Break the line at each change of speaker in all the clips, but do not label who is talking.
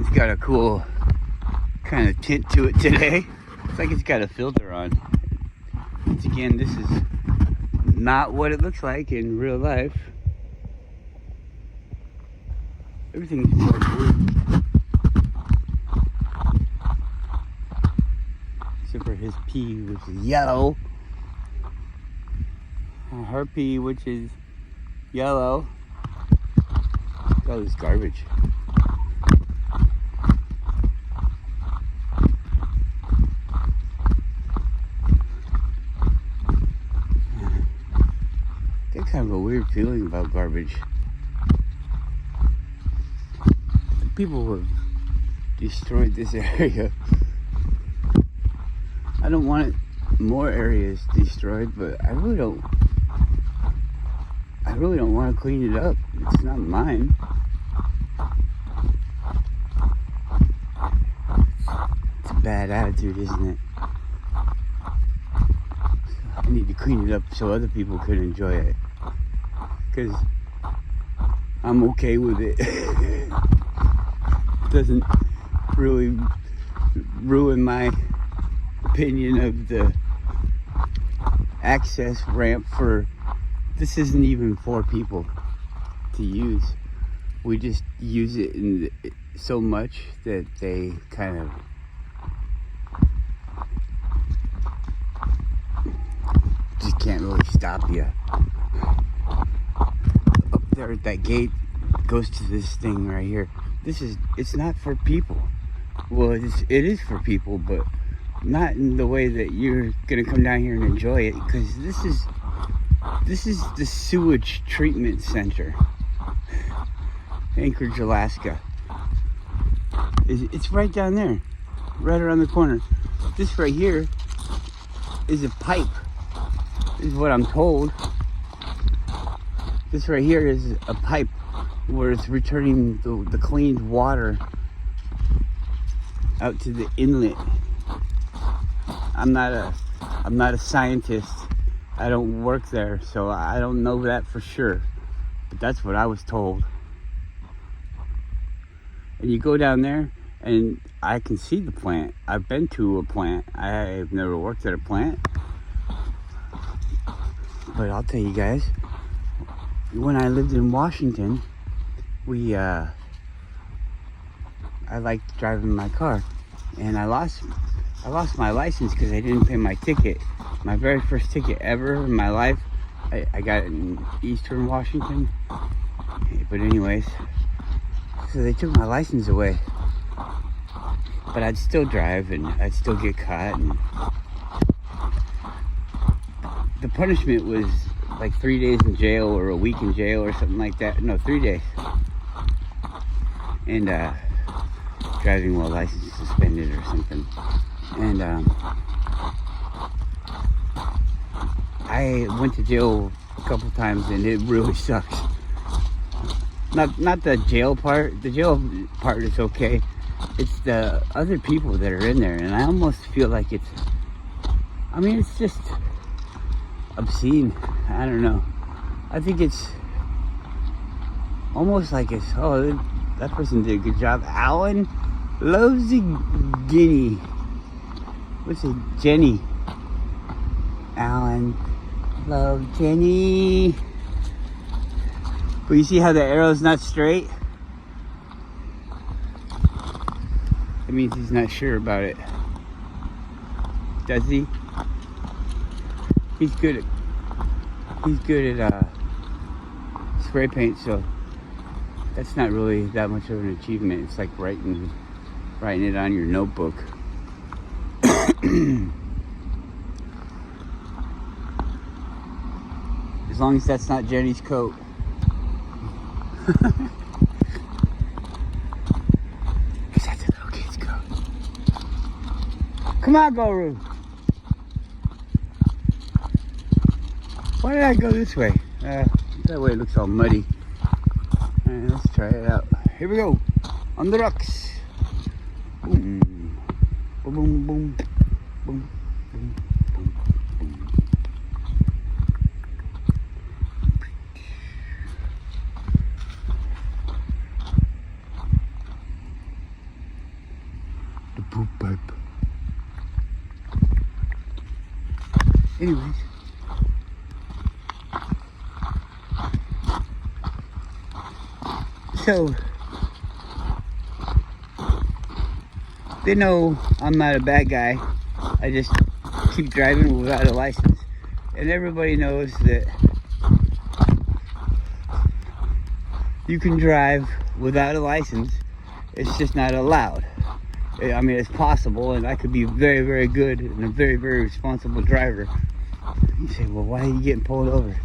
It's got a cool kind of tint to it today. It's like it's got a filter on. Once again, this is not what it looks like in real life. Everything's bright blue. Except for his pee, which is yellow. And her pee, which is yellow. Look at all this garbage. I get kind of a weird feeling about garbage. The people who have destroyed this area. I don't want more areas destroyed, but I really don't want to clean it up. It's not mine. It's a bad attitude, isn't it? I need to clean it up so other people could enjoy it. Because I'm okay with it. It doesn't really ruin my opinion of the access ramp for this isn't even for people to use. We just use it in so much that they kind of just can't really stop you. Up there at that gate goes to this thing right here. It's not for people. Well, it is for people, but not in the way that you're gonna come down here and enjoy it, because this is the sewage treatment center, Anchorage, Alaska. It's right down there, right around the corner. This right here is a pipe, is what I'm told. This right here is a pipe where it's returning the cleaned water out to the inlet. I'm not a scientist. I don't work there, so I don't know that for sure. But that's what I was told. And you go down there, and I can see the plant. I've been to a plant. I've never worked at a plant. But I'll tell you guys, when I lived in Washington, I liked driving my car, and I lost my license because I didn't pay my ticket. My very first ticket ever in my life, I got it in Eastern Washington. But anyways, so they took my license away. But I'd still drive and I'd still get caught. And the punishment was like 3 days in jail or a week in jail or something like that. No, 3 days. And driving while license suspended or something. And I went to jail a couple times, and it really sucks. Not the jail part. The jail part is okay. It's the other people that are in there, and I almost feel like it's just obscene. I don't know. I think it's almost like that person did a good job. Alan loves the guinea. What's it? Jenny. Alan loves Jenny. But you see how the arrow's not straight? That means he's not sure about it. Does he? He's good at spray paint, so that's not really that much of an achievement. It's like writing it on your notebook. As long as that's not Jenny's coat. Because that's a little kid's coat. Come on, Goru. Why did I go this way? That way it looks all muddy. Alright, let's try it out. Here we go. On the rocks. Boom. Boom, boom, boom. Boom, boom, boom, boom. anyways. So, they know I'm not a bad guy. I just keep driving without a license. And everybody knows that you can drive without a license. It's just not allowed. I mean, it's possible, and I could be very, very good and a very, very responsible driver. You say, well, why are you getting pulled over?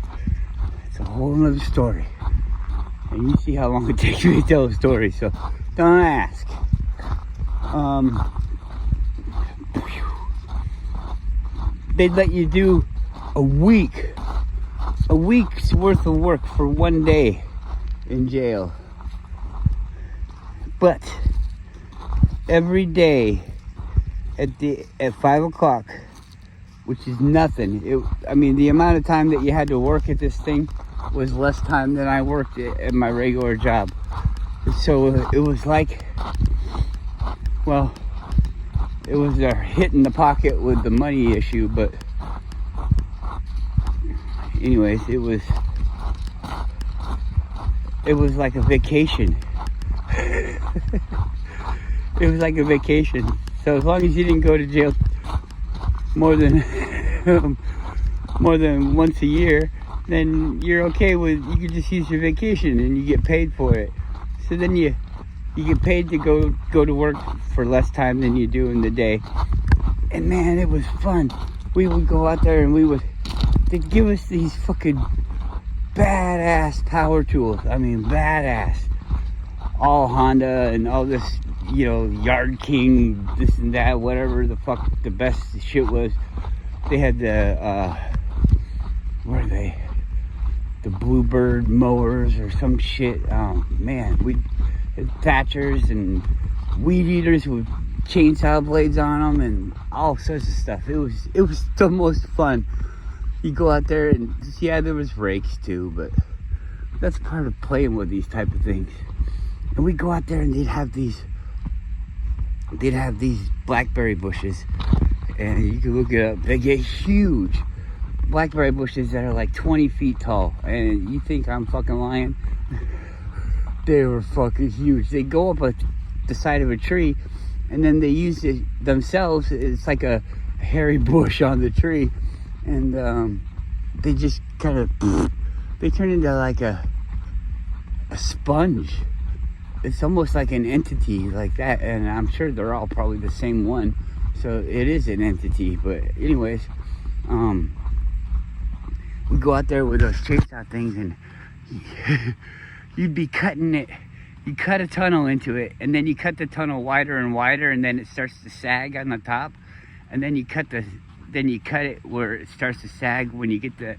It's a whole other story. And you see how long it takes me to tell a story, so don't ask. They'd let you do a week's worth of work for one day in jail. But every day at 5 o'clock, which is nothing. I mean, the amount of time that you had to work at this thing was less time than I worked at my regular job. So it was like, well, it was a hit in the pocket with the money issue, but anyways, it was like a vacation. It was like a vacation. So as long as you didn't go to jail more than once a year, then you're okay with, you can just use your vacation and you get paid for it. So then you get paid to go to work for less time than you do in the day. And man, it was fun. We would go out there and they'd give us these fucking badass power tools. I mean, badass. All Honda and all this, you know, Yard King, this and that, whatever the fuck the best shit was. They had the, what are they? The Bluebird mowers or some shit. Oh man, we had Thatchers and weed eaters with chainsaw blades on them and all sorts of stuff. It was the most fun. You go out there and, yeah, there was rakes too, but that's part of playing with these type of things. And we'd go out there and they'd have these blackberry bushes, and you can look it up. They get huge blackberry bushes that are like 20 feet tall, and you think I'm fucking lying? They were fucking huge. They go up the side of a tree, and then they use it themselves. It's like a hairy bush on the tree, and they just kind of they turn into like a sponge. It's almost like an entity like that, and I'm sure they're all probably the same one, so it is an entity. But anyways, we go out there with those chainsaw things, and you'd be cutting it. You cut a tunnel into it, and then you cut the tunnel wider and wider, and then it starts to sag on the top, and then you cut it where it starts to sag when you get and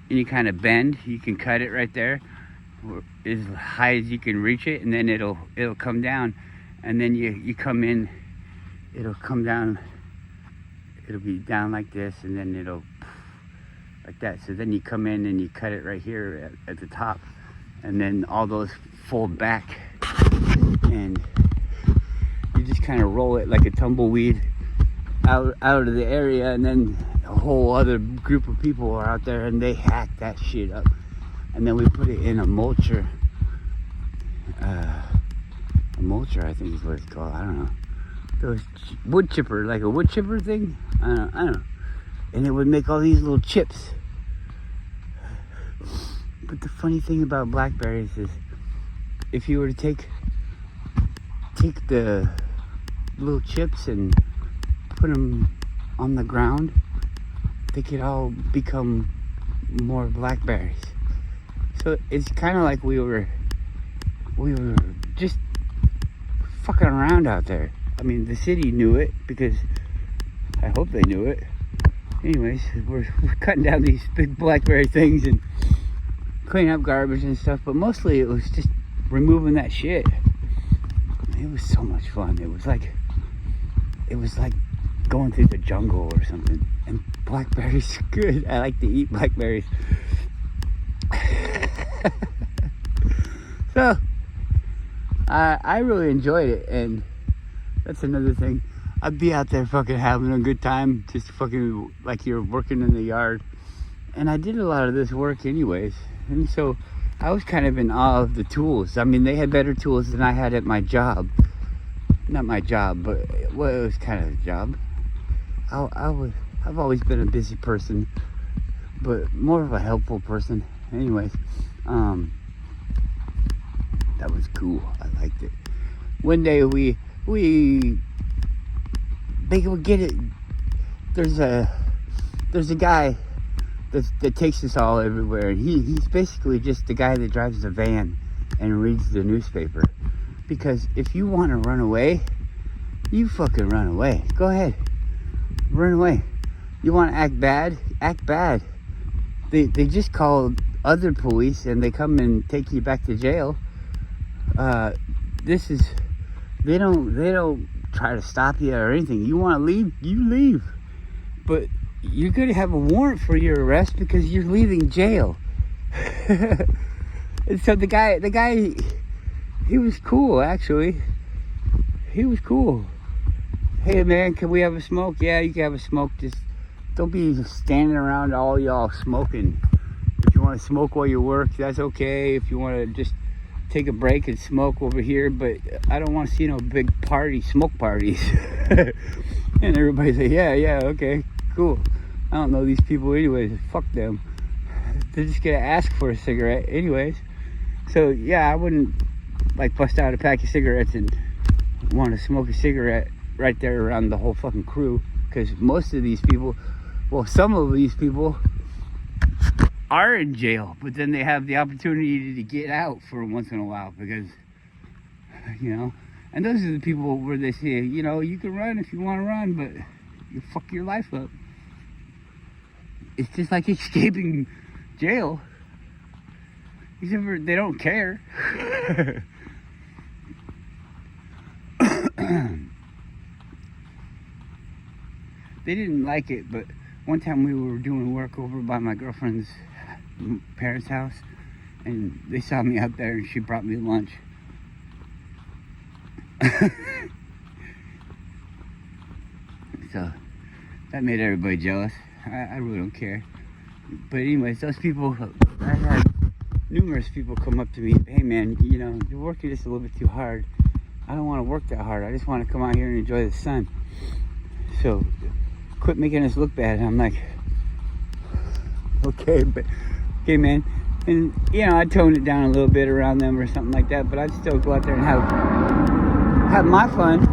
you kind of bend. You can cut it right there, as high as you can reach it, and then it'll come down, and then you come in, it'll come down, it'll be down like this, and then it'll like that. So then you come in and you cut it right here at the top, and then all those fold back, and you just kind of roll it like a tumbleweed out of the area, and then a whole other group of people are out there and they hack that shit up. And then we put it in a mulcher. A mulcher, I think is what it's called. I don't know. Those wood chipper, like a wood chipper thing. I don't know. And it would make all these little chips. But the funny thing about blackberries is, if you were to take the little chips and put them on the ground, they could all become more blackberries. So it's kind of like we were just fucking around out there. I mean, the city knew it, because I hope they knew it. Anyways, we're cutting down these big blackberry things and cleaning up garbage and stuff, but mostly it was just removing that shit. It was so much fun. It was like going through the jungle or something. And blackberries are good. I like to eat blackberries. So I really enjoyed it, and that's another thing. I'd be out there fucking having a good time, just fucking like you're working in the yard. And I did a lot of this work anyways. And so I was kind of in awe of the tools. I mean, they had better tools than I had at my job. Not my job, but well, it was kind of a job. I've always been a busy person, but more of a helpful person. Anyways, that was cool. I liked it. One day they would get it. There's a guy that takes us all everywhere, and he's basically just the guy that drives the van and reads the newspaper. Because if you want to run away, you fucking run away. Go ahead, run away. You want to act bad? Act bad. They just call other police and they come and take you back to jail. They don't try to stop you or anything. You want to leave, you leave. But you're going to have a warrant for your arrest because you're leaving jail. And so the guy, he was cool, actually. He was cool. Hey, man, can we have a smoke? Yeah, you can have a smoke. Just don't be standing around all y'all smoking. If you want to smoke while you work, that's okay. If you want to just take a break and smoke over here, but I don't want to see no big smoke parties. And everybody's like, yeah, okay, cool. I don't know these people anyways. Fuck them. They're just gonna ask for a cigarette anyways. So yeah, I wouldn't like bust out a pack of cigarettes and want to smoke a cigarette right there around the whole fucking crew, because most of these people, well, some of these people are in jail, but then they have the opportunity to get out for once in a while because, and those are the people where they say, you can run if you want to run, but you fuck your life up. It's just like escaping jail, except for they don't care. They didn't like it, but one time we were doing work over by my girlfriend's parents' house, and they saw me out there and she brought me lunch. So that made everybody jealous. I really don't care. But anyways, those people, I had numerous people come up to me, hey man, you're working just a little bit too hard. I don't want to work that hard. I just want to come out here and enjoy the sun. So quit making us look bad. And I'm like, okay, man. And I toned it down a little bit around them or something like that, but I'd still go out there and have my fun.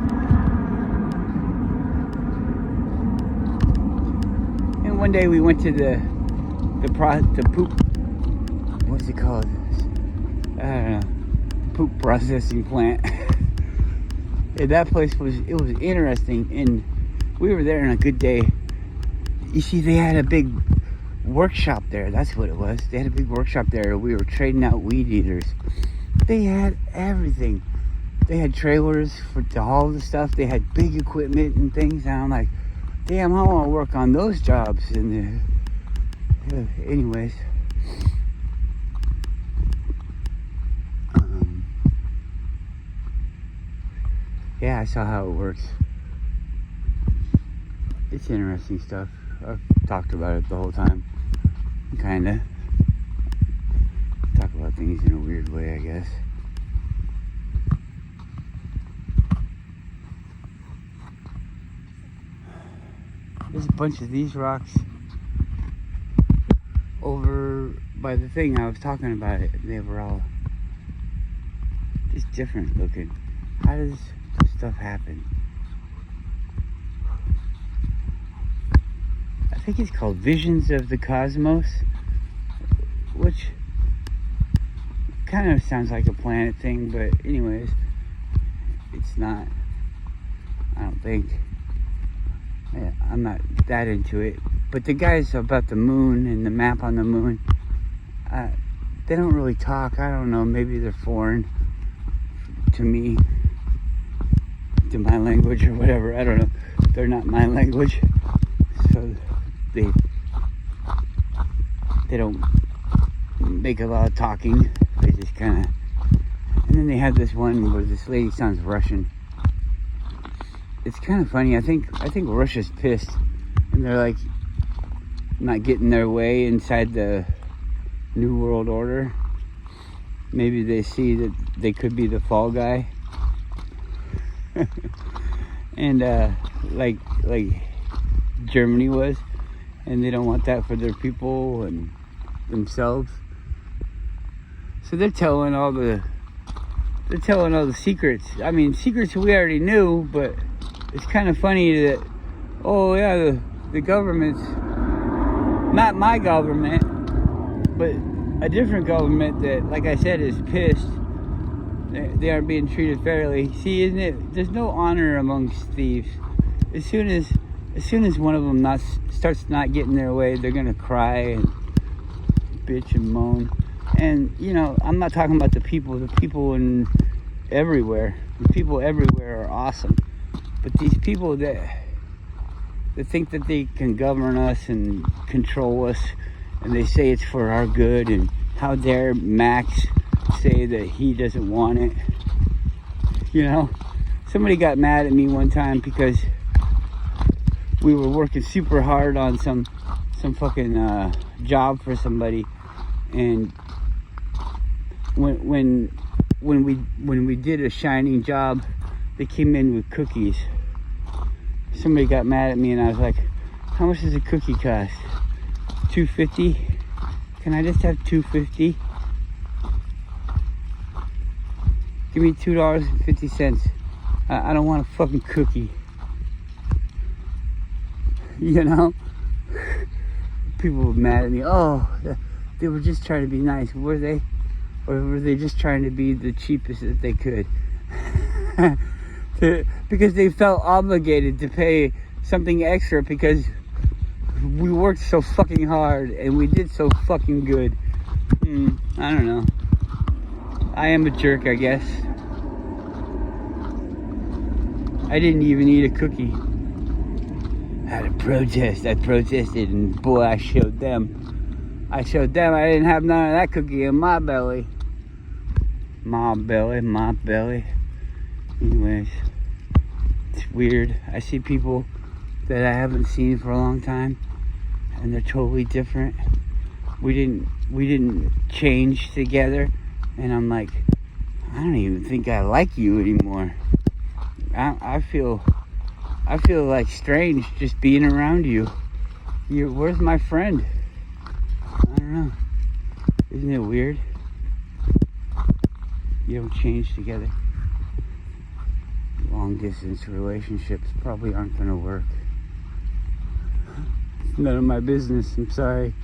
And one day we went to the poop, what's it called? I don't know, poop processing plant. And that place was interesting, and we were there on a good day. You see, they had a big workshop there. That's what it was. They had a big workshop there. We were trading out weed eaters. They had everything. They had trailers to haul the stuff. They had big equipment and things. And I'm like, damn, I want to work on those jobs. And anyways, yeah, I saw how it works. It's interesting stuff. I've talked about it the whole time. Kinda. Talk about things in a weird way, I guess. There's a bunch of these rocks over by the thing I was talking about. They were all just different looking. How does this stuff happen? I think it's called Visions of the Cosmos, which kind of sounds like a planet thing, but anyways, it's not. I don't think. Yeah, I'm not that into it. But the guys about the moon and the map on the moon, they don't really talk. I don't know, maybe they're foreign to me, to my language or whatever. I don't know. They're not my language. So they don't make a lot of talking. They just kind of. And then they have this one where this lady sounds Russian. it's kind of funny. I think Russia's pissed, and they're like not getting their way inside the New World Order. Maybe they see that they could be the fall guy, and like Germany was, and they don't want that for their people and themselves. So they're telling all the secrets. I mean, secrets we already knew, but it's kind of funny that, oh yeah, the government's not my government, but a different government that, like I said, is pissed. They aren't being treated fairly. See, isn't it? There's no honor amongst thieves. As soon as one of them starts not getting their way, they're gonna cry and bitch and moan. And you know, I'm not talking about the people. The people everywhere. The people everywhere are awesome. But these people that think that they can govern us and control us, and they say it's for our good, and how dare Max say that he doesn't want it. You know, somebody got mad at me one time because we were working super hard on some fucking job for somebody, and when we did a shining job, they came in with cookies. Somebody got mad at me, and I was like, how much does a cookie cost? $2.50? Can I just have $2.50? Give me $2.50. I don't want a fucking cookie. You know? People were mad at me. Oh, they were just trying to be nice. Were they? Or were they just trying to be the cheapest that they could? Because they felt obligated to pay something extra because we worked so fucking hard and we did so fucking good. I don't know. I am a jerk, I guess. I didn't even eat a cookie. I had a protest. I protested, and boy, I showed them. I didn't have none of that cookie in my belly. My belly. Anyways, it's weird. I see people that I haven't seen for a long time, and they're totally different. We didn't change together, and I'm like, I don't even think I like you anymore. I feel like strange just being around you. Where's my friend? I don't know. Isn't it weird? You don't change together. Long distance relationships probably aren't gonna work. None of my business, I'm sorry.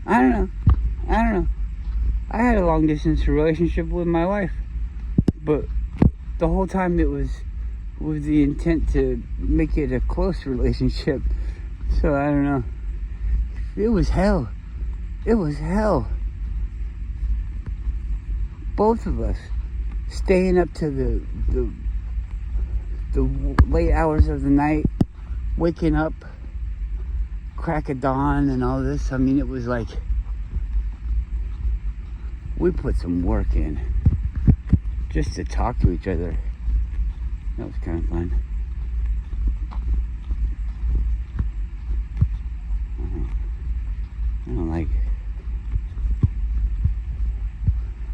I don't know. I had a long distance relationship with my wife, but the whole time it was with the intent to make it a close relationship. So I don't know. It was hell. Both of us staying up to the late hours of the night, waking up, crack of dawn and all this. I mean, it was like we put some work in just to talk to each other. That was kind of fun.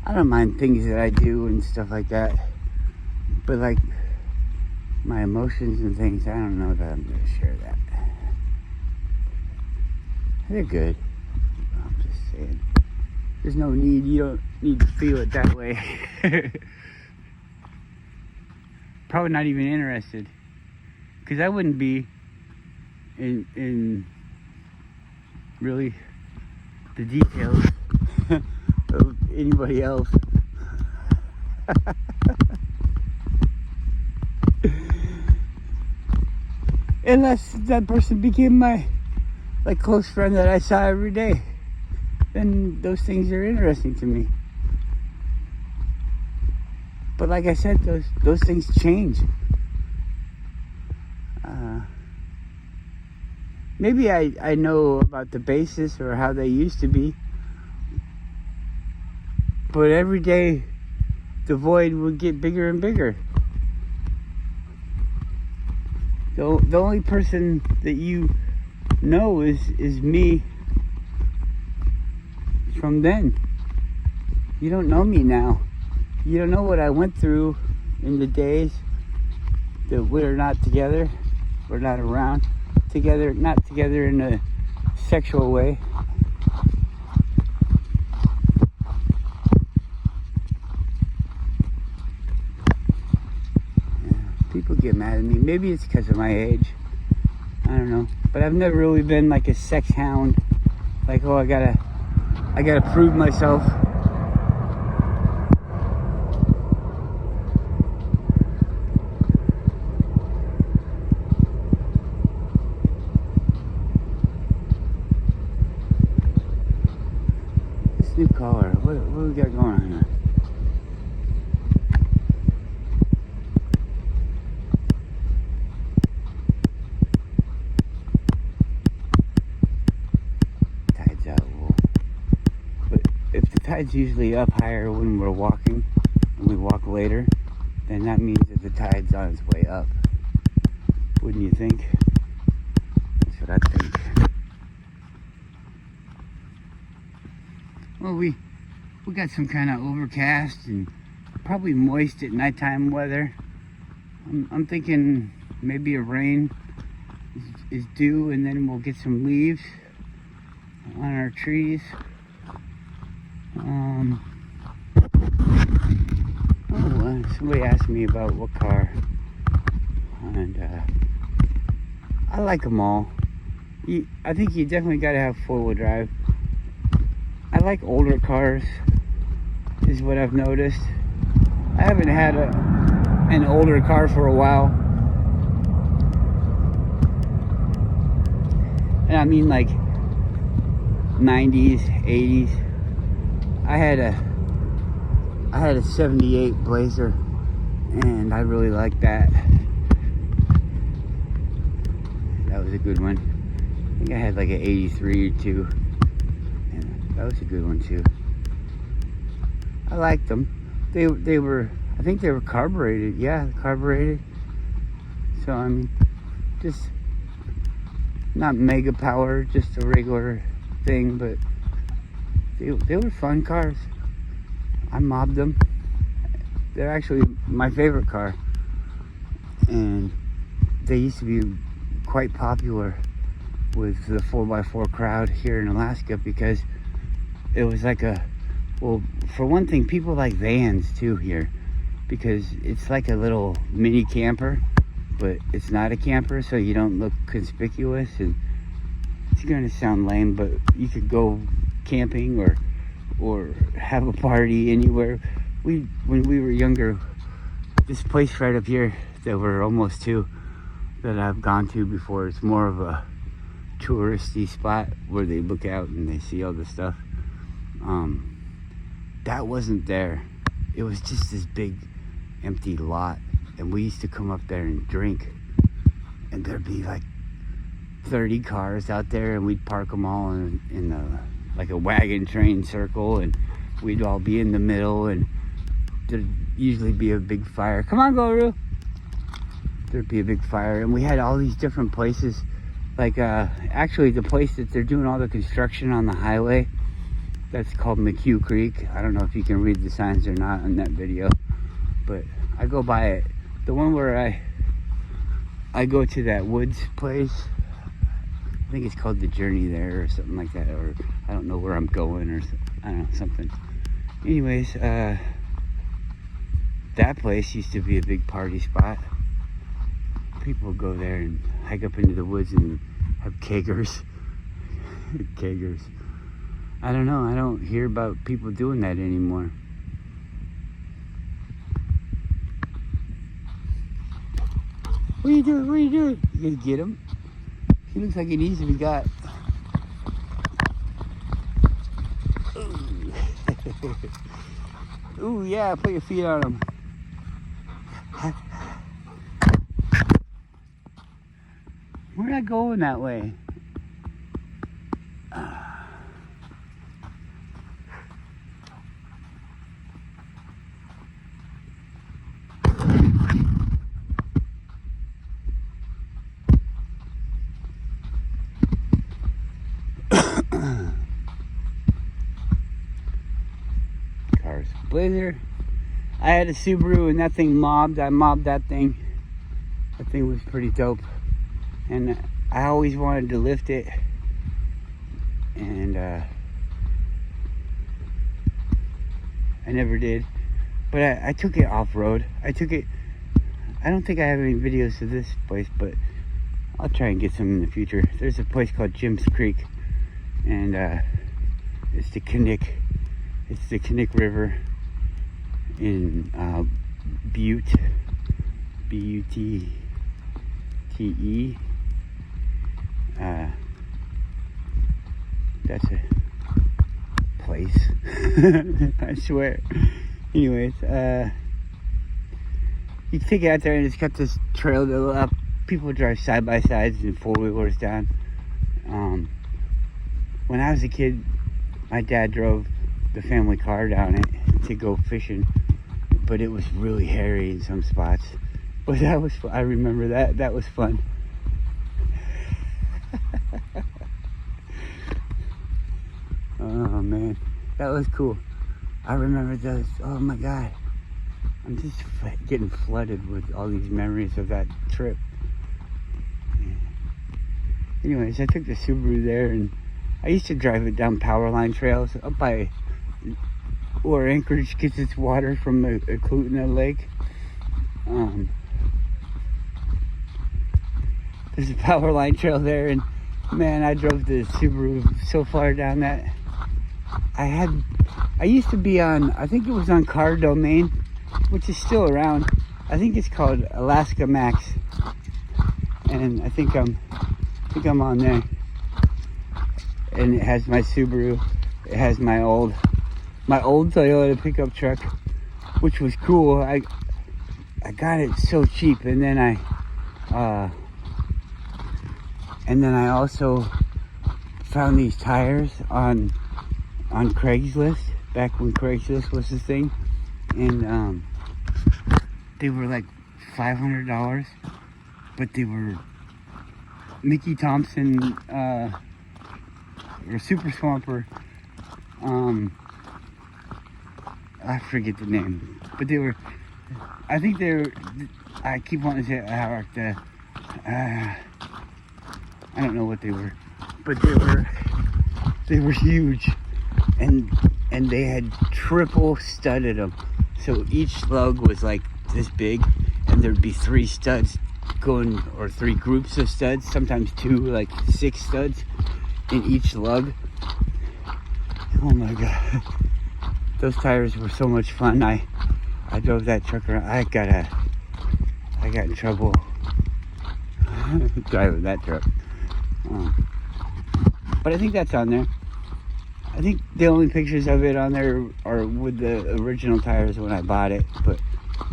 I don't mind things that I do and stuff like that, but like my emotions and things, I don't know that I'm gonna share that. They're good. I'm just saying. There's no need. You don't need to feel it that way. Probably not even interested, because I wouldn't be in really the details of anybody else. Unless that person became my close friend that I saw every day, then those things are interesting to me. But like I said, those things change. Maybe I know about the basis or how they used to be, but every day the void would get bigger and bigger. The only person that you know is me from then. You don't know me now. You don't know what I went through in the days that we're not together, we're not around together, not together in a sexual way. People get mad at me. Maybe it's because of my age. I don't know. But I've never really been like a sex hound. Like, oh, I gotta prove myself. This new caller. What do we got going on here? Tide's usually up higher when we're walking, and we walk later, then that means that the tide's on its way up. Wouldn't you think? That's what I think. Well, we got some kind of overcast and probably moist at nighttime weather. I'm thinking maybe a rain is due, and then we'll get some leaves on our trees. Somebody asked me about what car, and I like them all. I think you definitely got to have four-wheel drive. I like older cars, is what I've noticed. I haven't had an older car for a while, and I mean like 90s, 80s. I had a 78 Blazer, and I really liked that. That was a good one. I think I had like an 83 or 2. And that was a good one too. I liked them. They were, I think they were carbureted. Yeah, carbureted. So I mean, just not mega power, just a regular thing, but they were fun cars. I mobbed them. They're actually my favorite car. And they used to be quite popular with the 4x4 crowd here in Alaska because it was like well, for one thing, people like vans too here because it's like a little mini camper, but it's not a camper, so you don't look conspicuous. And it's gonna sound lame, but you could go camping or have a party anywhere. When we were younger, this place right up here that we're almost to, that I've gone to before, it's more of a touristy spot where they look out and they see all the stuff. That wasn't there. It was just this big empty lot, and we used to come up there and drink, and there'd be like 30 cars out there, and we'd park them all in like a wagon train circle, and we'd all be in the middle, and there'd usually be a big fire. Come on, Guru. There'd be a big fire, and we had all these different places. Like actually the place that they're doing all the construction on the highway, that's called McHugh Creek. I don't know if you can read the signs or not on that video, but I go by it. The one where I go to that woods place, I think it's called The Journey there or something like that, or I don't know where I'm going, or I don't know, something. Anyways, that place used to be a big party spot. People would go there and hike up into the woods and have kegers. Kegers. I don't know, I don't hear about people doing that anymore. What are you doing? What are you doing? You gonna get him? He looks like he needs to be got. Ooh. Ooh, yeah, put your feet on him. We're not going that way. Blazer. I had a Subaru and that thing mobbed. I mobbed that thing. That thing was pretty dope. And I always wanted to lift it. And I never did. But I took it off-road. I don't think I have any videos of this place, but I'll try and get some in the future. There's a place called Jim's Creek. And it's the Kinnick River in Butte, B-U-T-T-E. That's a place. I swear. Anyways, you can take it out there and it's got this trail that people drive side by sides and four-wheelers down. When I was a kid, my dad drove the family car down it to go fishing, but it was really hairy in some spots. But that was, I remember that was fun. Oh man, that was cool. I remember those. Oh my god, I'm just getting flooded with all these memories of that trip. Anyways, I took the Subaru there, and I used to drive it down Powerline trails up by where Anchorage gets its water from the Eklutna Lake. There's a Powerline trail there, and man, I drove the Subaru so far down that. I used to be on, I think it was on Car Domain, which is still around. I think it's called Alaska Max, and I think I'm on there. And it has my Subaru. It has my old Toyota pickup truck, which was cool. I got it so cheap, and then I also found these tires on Craigslist, back when Craigslist was the thing, and they were like $500, but they were Mickey Thompson or Super Swamper. I forget the name, but they were. I think they were. I keep wanting to say how the. I don't know what they were, but they were huge. And they had triple studded them, so each lug was like this big, and there'd be 3 studs going, or 3 groups of studs, sometimes 2, like 6 studs in each lug. Oh my god, those tires were so much fun. I drove that truck around. I got in trouble driving that truck, but I think that's on there. I think the only pictures of it on there are with the original tires when I bought it, but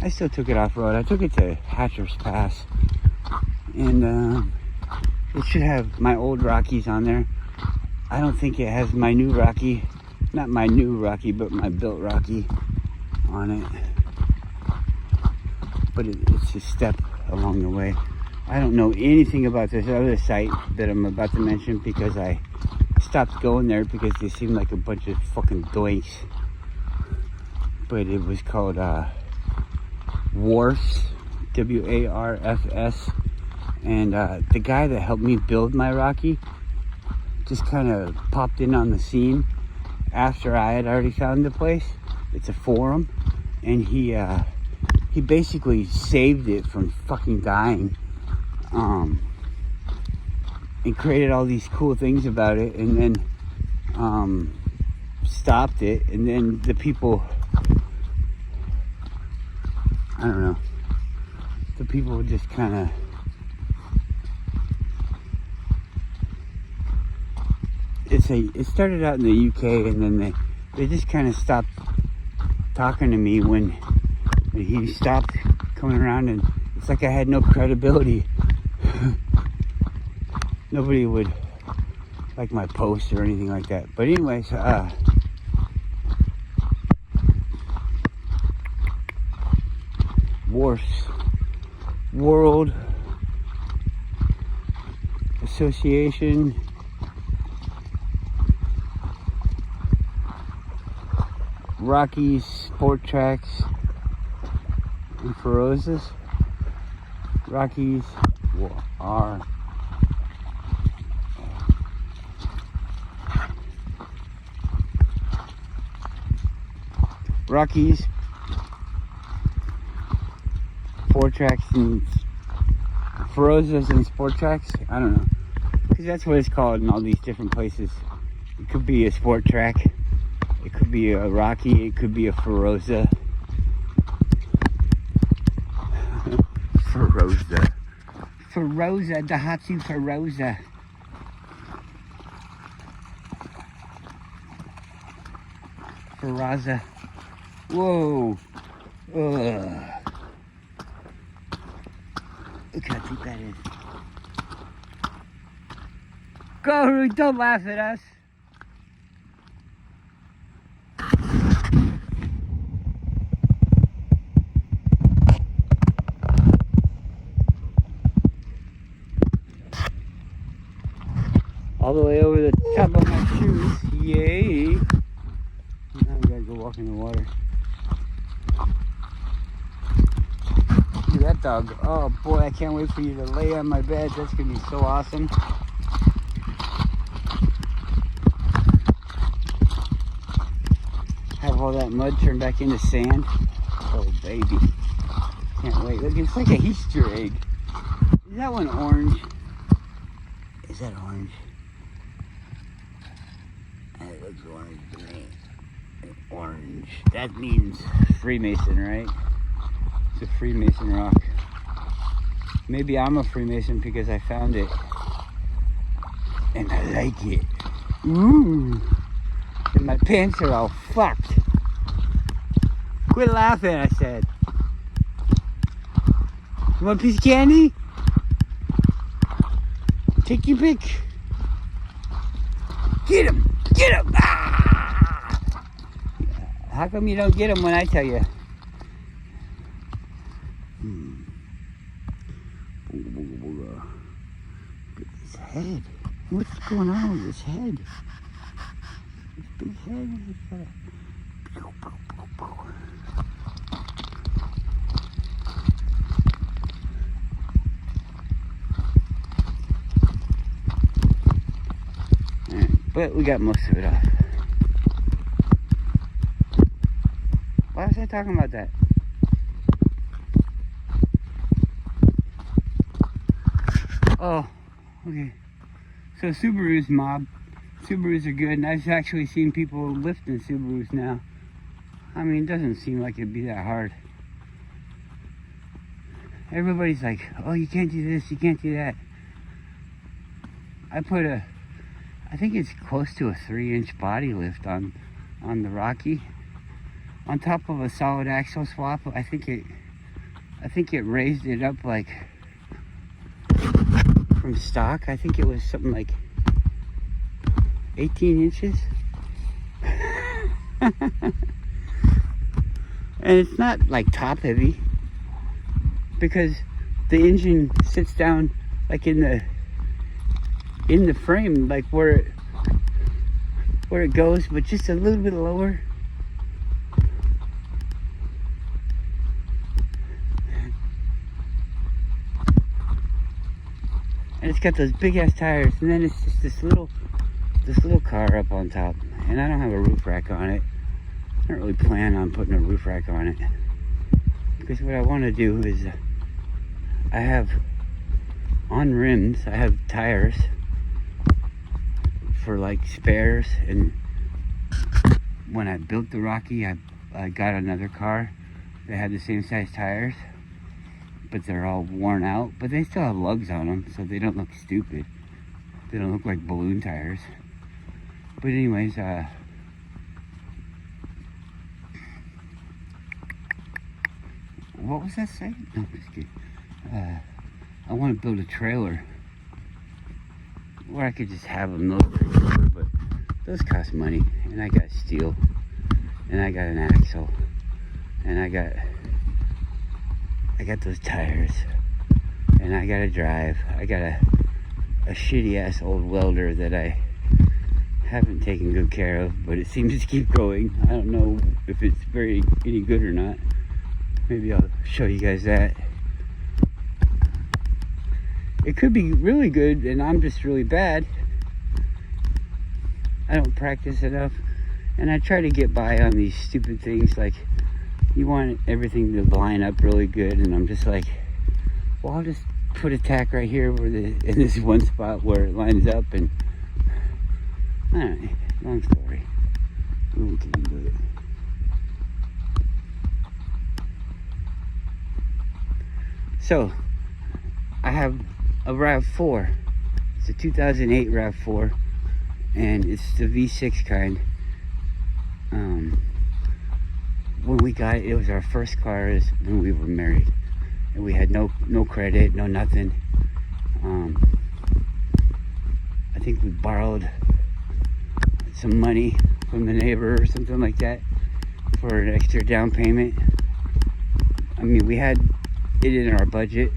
I still took it off-road. I took it to Hatcher's Pass, and it should have my old Rockies on there. I don't think it has my new Rocky, not my new Rocky, but my built Rocky on it. But it's a step along the way. I don't know anything about this other site that I'm about to mention because I stopped going there because they seemed like a bunch of fucking doinks. But it was called Warfs, W-A-R-F-S, and the guy that helped me build my Rocky just kind of popped in on the scene after I had already found the place. It's a forum, and he basically saved it from fucking dying. And created all these cool things about it, and then stopped it, and then the people, I don't know, the people just kind of it started out in the UK, and then they just kind of stopped talking to me when he stopped coming around, and it's like I had no credibility. Nobody would like my posts or anything like that. But anyways, Warfs, World Association Rockies, Sport Tracks, and Ferozas. Rockies are Rockies, Sport Tracks, and Ferozas and Sport Tracks. I don't know, because that's what it's called in all these different places. It could be a Sport Track, it could be a Rocky, it could be a Feroza. Feroza. Feroza, Daihatsu Feroza. Feroza. Whoa. Ugh. Look how deep that is. Go, Ruth, don't laugh at us. All the way over the top of my shoes. Yay. Now we gotta go walk in the water. Look at that dog. Oh boy, I can't wait for you to lay on my bed. That's gonna be so awesome. Have all that mud turned back into sand. Oh baby. Can't wait. Look, it's like an Easter egg. Is that one orange? Is that orange? It looks orange to me. Orange. That means Freemason, right? It's a Freemason rock. Maybe I'm a Freemason because I found it. And I like it. Ooh. And my pants are all fucked. Quit laughing, I said. You want a piece of candy? Take your pick. Get him! Get him! Ah! How come you don't get him when I tell you? Look at his head. What's going on with his head? His big head. But we got most of it off. Why was I talking about that? Oh, okay. So Subarus, mob. Subarus are good, and I've actually seen people lifting Subarus now. I mean, it doesn't seem like it'd be that hard. Everybody's like, oh, you can't do this, you can't do that. I think it's close to a 3-inch body lift on the Rocky. On top of a solid axle swap, I think it raised it up like from stock. I think it was something like 18 inches. And it's not like top heavy because the engine sits down like in the frame, like where it goes, but just a little bit lower. And it's got those big ass tires, and then it's just this little car up on top. And I don't have a roof rack on it. I don't really plan on putting a roof rack on it, because what I want to do is I have on rims, I have tires for like spares. And when I built the Rocky, I got another car that had the same size tires, but they're all worn out, but they still have lugs on them, so they don't look stupid. They don't look like balloon tires. But anyways, what was that saying? No, just kidding. I want to build a trailer where I could just have a military trailer, but those cost money, and I got steel, and I got an axle, and I got those tires, and I got a drive. I got a shitty ass old welder that I haven't taken good care of, but it seems to keep going. I don't know if it's any good or not. Maybe I'll show you guys that. It could be really good and I'm just really bad. I don't practice enough, and I try to get by on these stupid things. Like, you want everything to line up really good, and I'm just like, well, I'll just put a tack right here in this one spot where it lines up, and alright, long story. We'll get into it. So, I have a RAV4. It's a 2008 RAV4, and it's the V6 kind. When we got it, it was our first car when we were married, and we had no credit, no nothing. I think we borrowed some money from the neighbor or something like that for an extra down payment. I mean, we had it in our budget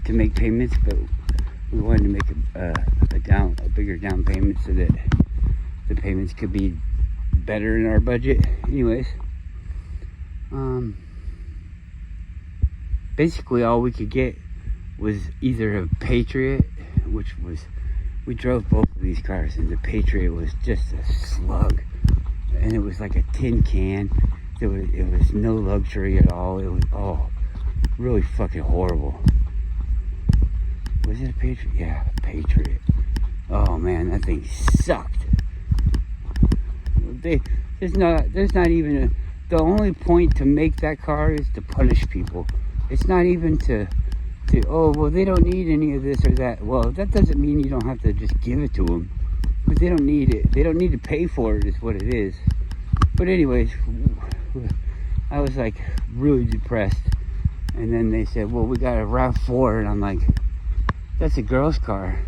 to make payments, but we wanted to make a bigger down payment so that the payments could be better in our budget. Anyways, basically all we could get was either a Patriot, which was, we drove both of these cars, and the Patriot was just a slug, and it was like a tin can. It was no luxury at all. It was really fucking horrible. Was it a Patriot? Yeah, a Patriot. Oh man, that thing sucked. There's not even the only point to make that car is to punish people. It's not even to oh, well, they don't need any of this or that. Well, that doesn't mean you don't have to just give it to them, but they don't need it. They don't need to pay for it, is what it is. But anyways, I was like really depressed, and then they said, well, we got a RAV4, and I'm like, that's a girl's car.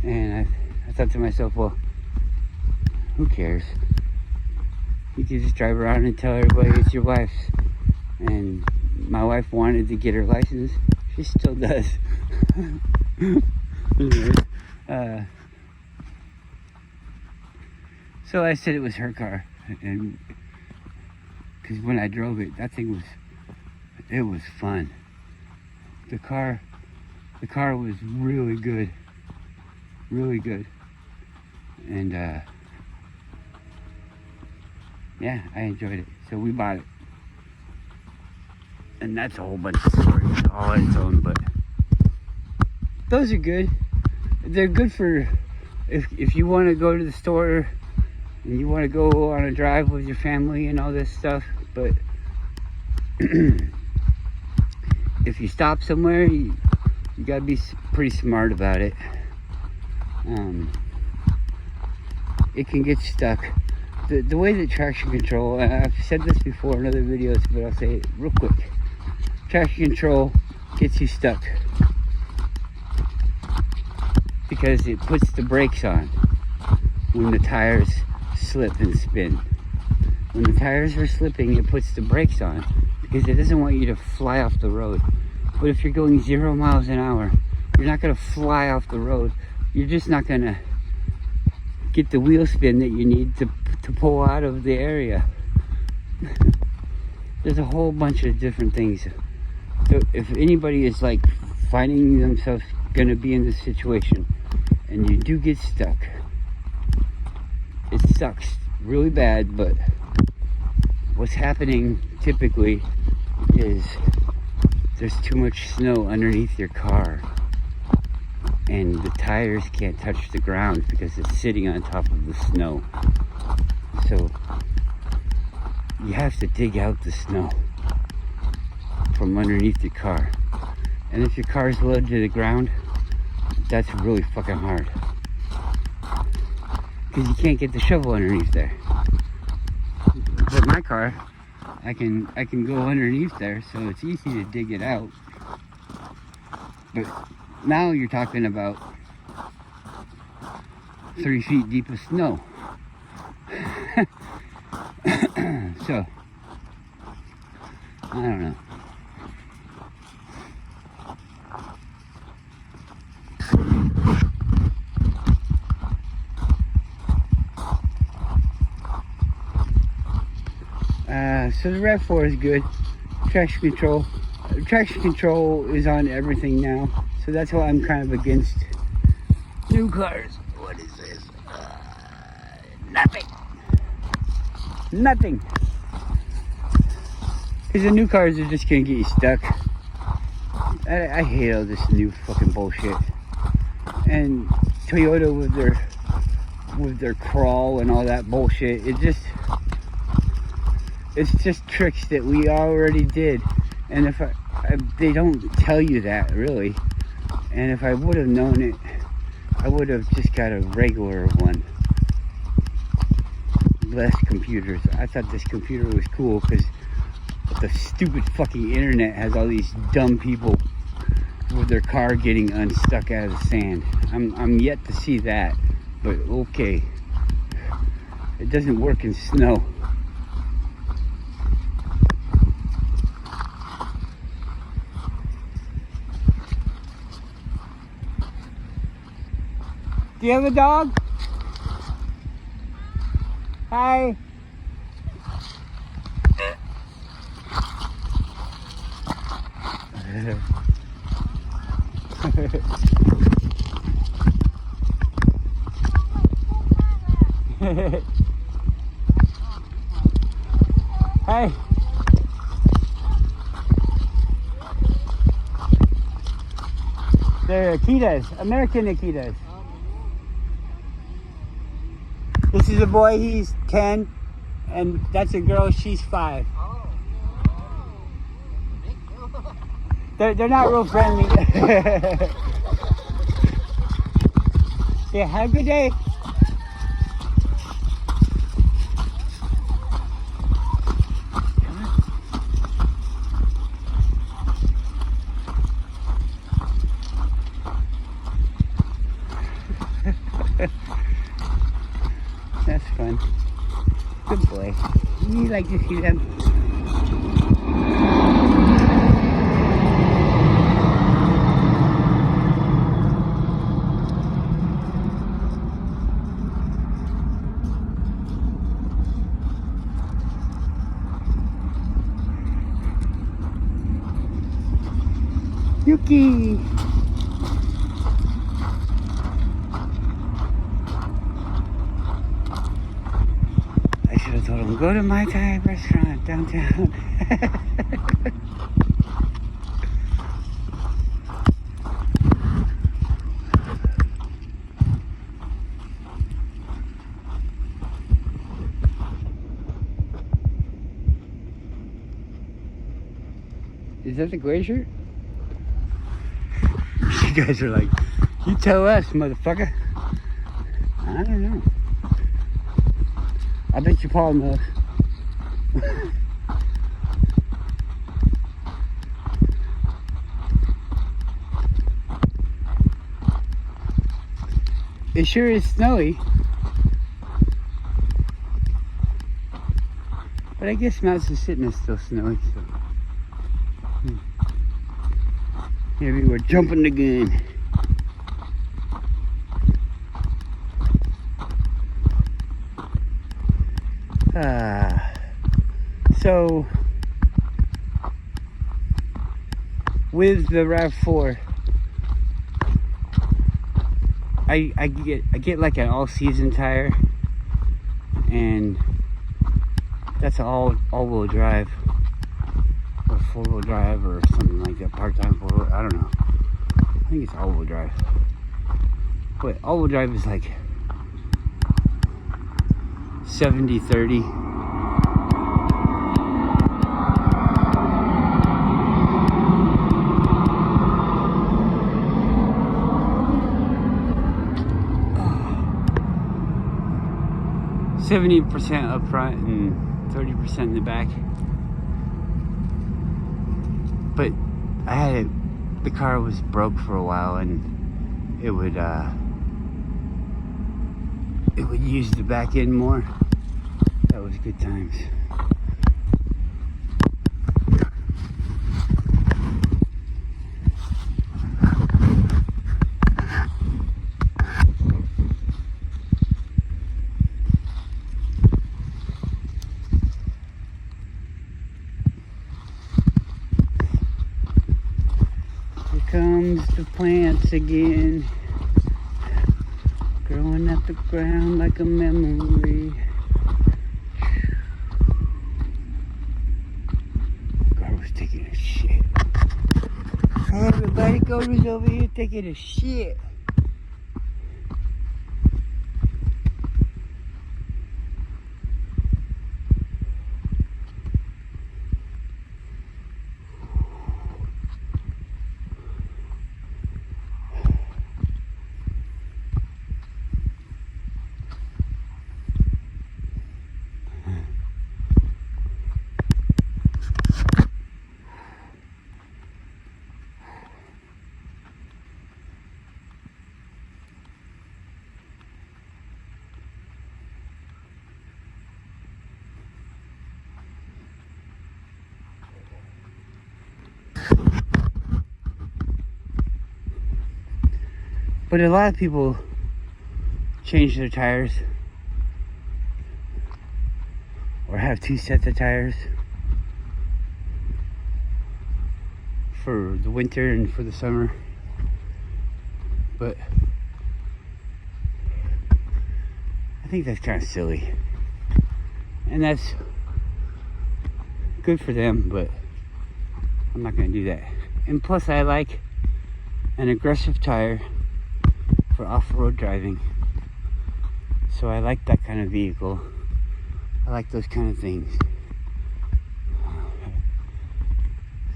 And I thought to myself, well, who cares? You can just drive around and tell everybody it's your wife's. And my wife wanted to get her license. She still does. Anyways, so I said it was her car, and because when I drove it, that thing was fun. The car was really good, and yeah, I enjoyed it. So we bought it, and that's a whole bunch of stories all on its own. But those are good. They're good for if you want to go to the store and you want to go on a drive with your family and all this stuff. But if you stop somewhere, you gotta be pretty smart about it. It can get stuck. The way that traction control, and I've said this before in other videos, but I'll say it real quick. Traction control gets you stuck because it puts the brakes on when the tires slip and spin. When the tires are slipping, it puts the brakes on because it doesn't want you to fly off the road. But if you're going 0 miles an hour, you're not going to fly off the road. You're just not going to get the wheel spin that you need to pull out of the area. There's a whole bunch of different things. So if anybody is like finding themselves going to be in this situation and you do get stuck, it sucks really bad, but what's happening typically is there's too much snow underneath your car and the tires can't touch the ground because it's sitting on top of the snow. So you have to dig out the snow from underneath your car. And if your car is low to the ground, that's really fucking hard, because you can't get the shovel underneath there. But my car, I can go underneath there, so it's easy to dig it out. But now you're talking about 3 feet deep of snow. So I don't know. So the RAV4 is good. Traction control. Traction control is on everything now. So that's why I'm kind of against new cars. What is this? Nothing. Nothing. Because the new cars are just going to get you stuck. I hate all this new fucking bullshit. And Toyota with their crawl and all that bullshit. It's just tricks that we already did. And if they don't tell you that, really. And if I would have known it, I would have just got a regular one. Less computers. I thought this computer was cool because the stupid fucking internet has all these dumb people with their car getting unstuck out of the sand. I'm yet to see that, but okay. It doesn't work in snow. Do you have a dog? Hi. Hey. They're Akitas, American Akitas. This is a boy, he's 10, and that's a girl, she's 5. They're not real friendly. Yeah, have a good day. That's fun. Good boy. You like to see them. Yuki! I should have told him, go to my Thai restaurant downtown. Is that the glacier? You guys are like, you tell us, motherfucker. I don't know. I bet your Paul knows. It sure is snowy. But I guess Mount Susitna is still snowy, so. Maybe we're jumping the gun. So with the RAV4, I get like an all-season tire, and that's all-wheel drive, or four-wheel drive, or something like that. Part-time four-wheel, I don't know. I think it's all-wheel drive, but all-wheel drive is like 70-30. $70 up front and 30% in the back. But I had it, the car was broke for a while, and it would use the back end more. That was good times. plants again, growing up the ground like a memory. Goro's taking a shit. Hey everybody, Goro's over here taking a shit. But a lot of people change their tires or have 2 sets of tires for the winter and for the summer. But I think that's kind of silly. And that's good for them, but I'm not going to do that. And plus I like an aggressive tire for off-road driving. So I like that kind of vehicle. I like those kind of things.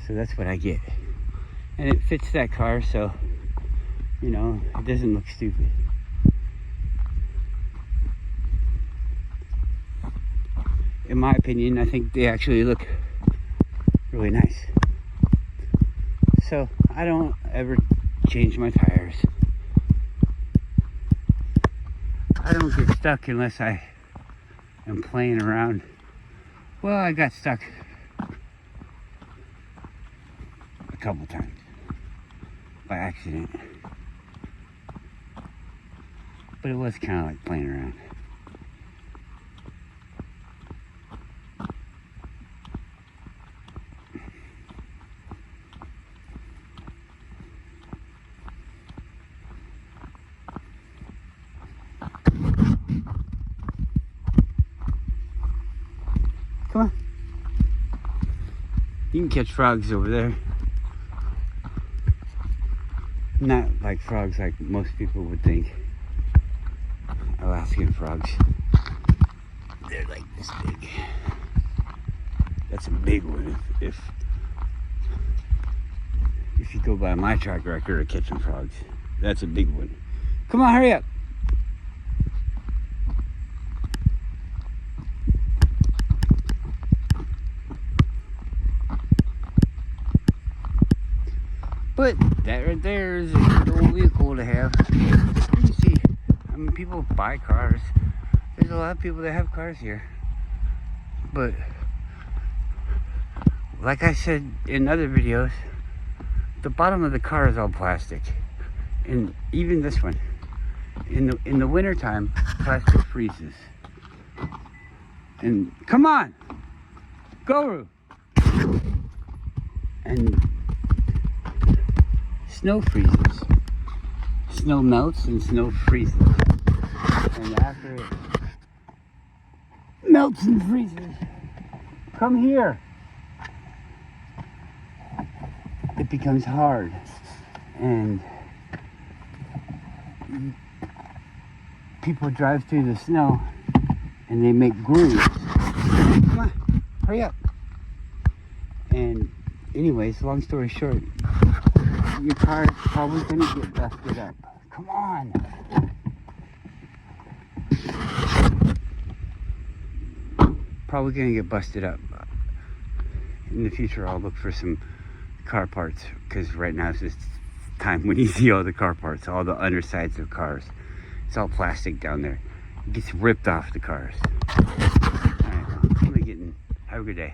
So that's what I get. And it fits that car, so, you know, it doesn't look stupid. In my opinion, I think they actually look really nice. So I don't ever change my tires. I don't get stuck unless I am playing around. Well, I got stuck a couple times by accident. But it was kind of like playing around. Come on. You can catch frogs over there. Not like frogs like most people would think. Alaskan frogs. They're like this big. That's a big one if you go by my track record of catching frogs. That's a big one. Come on, hurry up. But that right there is a good old vehicle to have. You can see, I mean, people buy cars. There's a lot of people that have cars here. But, like I said in other videos, the bottom of the car is all plastic. And even this one. In the winter time, plastic freezes. And, come on! Goro! And snow freezes. Snow melts and snow freezes. And after it melts and freezes, come here. It becomes hard. And people drive through the snow and they make grooves. Come on, hurry up. And anyways, long story short, your car is probably gonna get busted up. Come on. Probably gonna get busted up. In the future, I'll look for some car parts, because right now it's this time when you see all the car parts, all the undersides of cars. It's all plastic down there. It gets ripped off the cars. All right, I'm getting. Have a good day.